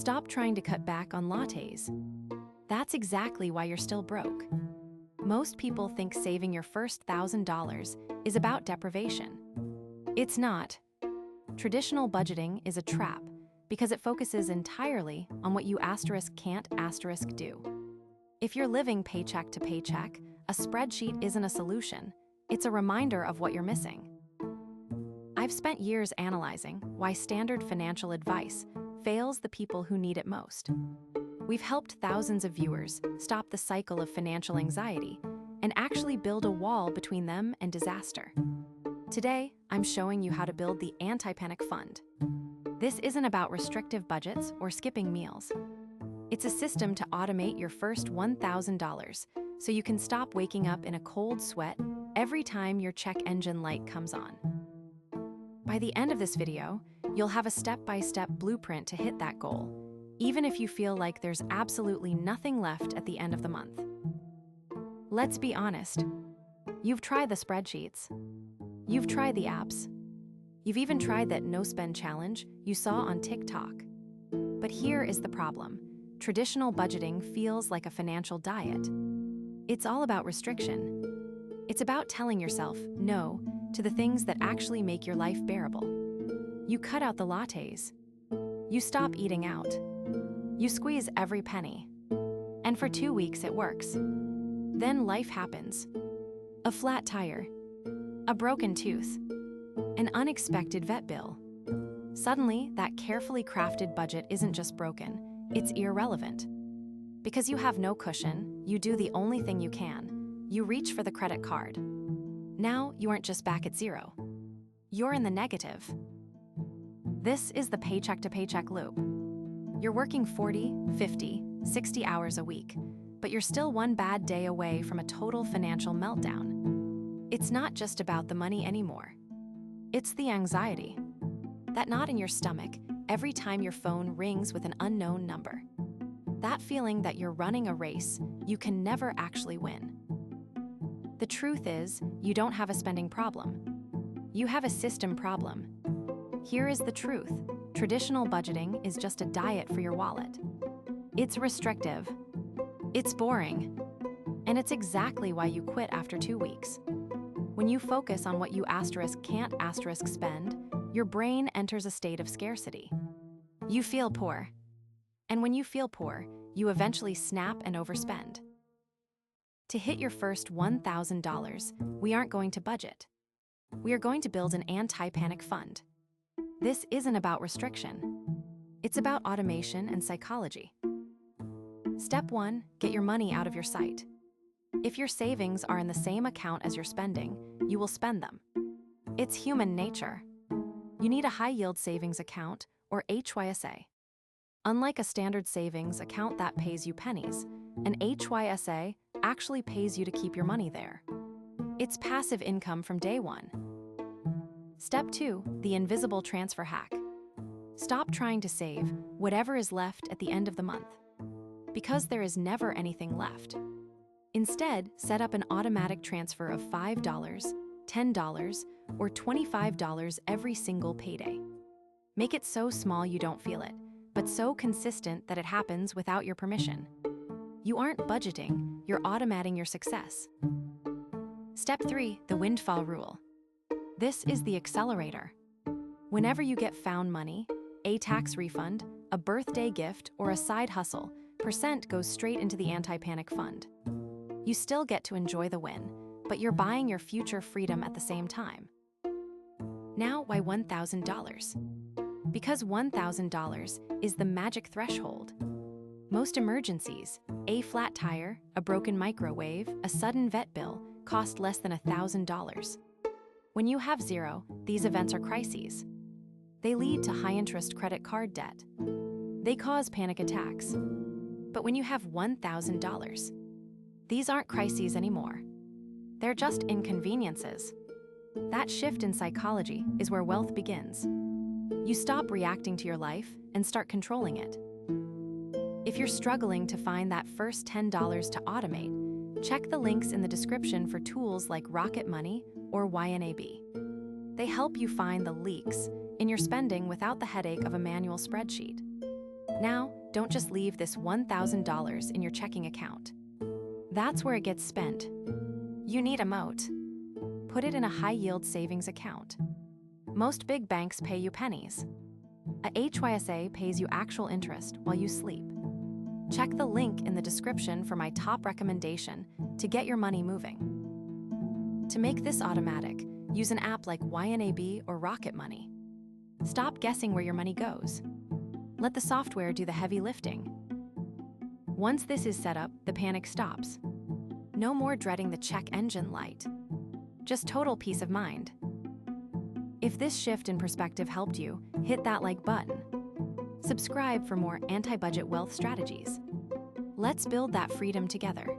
Stop trying to cut back on lattes. That's exactly why you're still broke. Most people think saving your first $1,000 is about deprivation. It's not. Traditional budgeting is a trap because it focuses entirely on what you can't do. If you're living paycheck to paycheck, a spreadsheet isn't a solution. It's a reminder of what you're missing. I've spent years analyzing why standard financial advice fails the people who need it most. We've helped thousands of viewers stop the cycle of financial anxiety and actually build a wall between them and disaster. Today, I'm showing you how to build the anti-panic fund. This isn't about restrictive budgets or skipping meals. It's a system to automate your first $1,000 so you can stop waking up in a cold sweat every time your check engine light comes on. By the end of this video, you'll have a step-by-step blueprint to hit that goal, even if you feel like there's absolutely nothing left at the end of the month. Let's be honest. You've tried the spreadsheets. You've tried the apps. You've even tried that no-spend challenge you saw on TikTok. But here is the problem. Traditional budgeting feels like a financial diet. It's all about restriction. It's about telling yourself no to the things that actually make your life bearable. You cut out the lattes. You stop eating out. You squeeze every penny. And for 2 weeks it works. Then life happens. A flat tire. A broken tooth. An unexpected vet bill. Suddenly, that carefully crafted budget isn't just broken, it's irrelevant. Because you have no cushion, you do the only thing you can. You reach for the credit card. Now, you aren't just back at zero. You're in the negative. This is the paycheck-to-paycheck loop. You're working 40, 50, 60 hours a week, but you're still one bad day away from a total financial meltdown. It's not just about the money anymore. It's the anxiety. That knot in your stomach every time your phone rings with an unknown number. That feeling that you're running a race you can never actually win. The truth is, you don't have a spending problem. You have a system problem. Here is the truth. Traditional budgeting is just a diet for your wallet. It's restrictive. It's boring. And it's exactly why you quit after 2 weeks. When you focus on what you can't spend, your brain enters a state of scarcity. You feel poor. And when you feel poor, you eventually snap and overspend. To hit your first $1,000, we aren't going to budget. We are going to build an anti-panic fund. This isn't about restriction. It's about automation and psychology. Step 1, get your money out of your sight. If your savings are in the same account as your spending, you will spend them. It's human nature. You need a high-yield savings account, or HYSA. Unlike a standard savings account that pays you pennies, an HYSA actually pays you to keep your money there. It's passive income from day one. Step 2, the invisible transfer hack. Stop trying to save whatever is left at the end of the month, because there is never anything left. Instead, set up an automatic transfer of $5, $10, or $25 every single payday. Make it so small you don't feel it, but so consistent that it happens without your permission. You aren't budgeting, you're automating your success. Step 3, the windfall rule. This is the accelerator. Whenever you get found money, a tax refund, a birthday gift, or a side hustle, percent goes straight into the anti-panic fund. You still get to enjoy the win, but you're buying your future freedom at the same time. Now, why $1,000? Because $1,000 is the magic threshold. Most emergencies, a flat tire, a broken microwave, a sudden vet bill, cost less than $1,000. When you have zero, these events are crises. They lead to high-interest credit card debt. They cause panic attacks. But when you have $1,000, these aren't crises anymore. They're just inconveniences. That shift in psychology is where wealth begins. You stop reacting to your life and start controlling it. If you're struggling to find that first $10 to automate, check the links in the description for tools like Rocket Money or YNAB. They help you find the leaks in your spending without the headache of a manual spreadsheet. Now, don't just leave this $1,000 in your checking account. That's where it gets spent. You need a moat. Put it in a high-yield savings account. Most big banks pay you pennies. A HYSA pays you actual interest while you sleep. Check the link in the description for my top recommendation to get your money moving. To make this automatic, use an app like YNAB or Rocket Money. Stop guessing where your money goes. Let the software do the heavy lifting. Once this is set up, the panic stops. No more dreading the check engine light. Just total peace of mind. If this shift in perspective helped you, hit that like button. Subscribe for more anti-budget wealth strategies. Let's build that freedom together.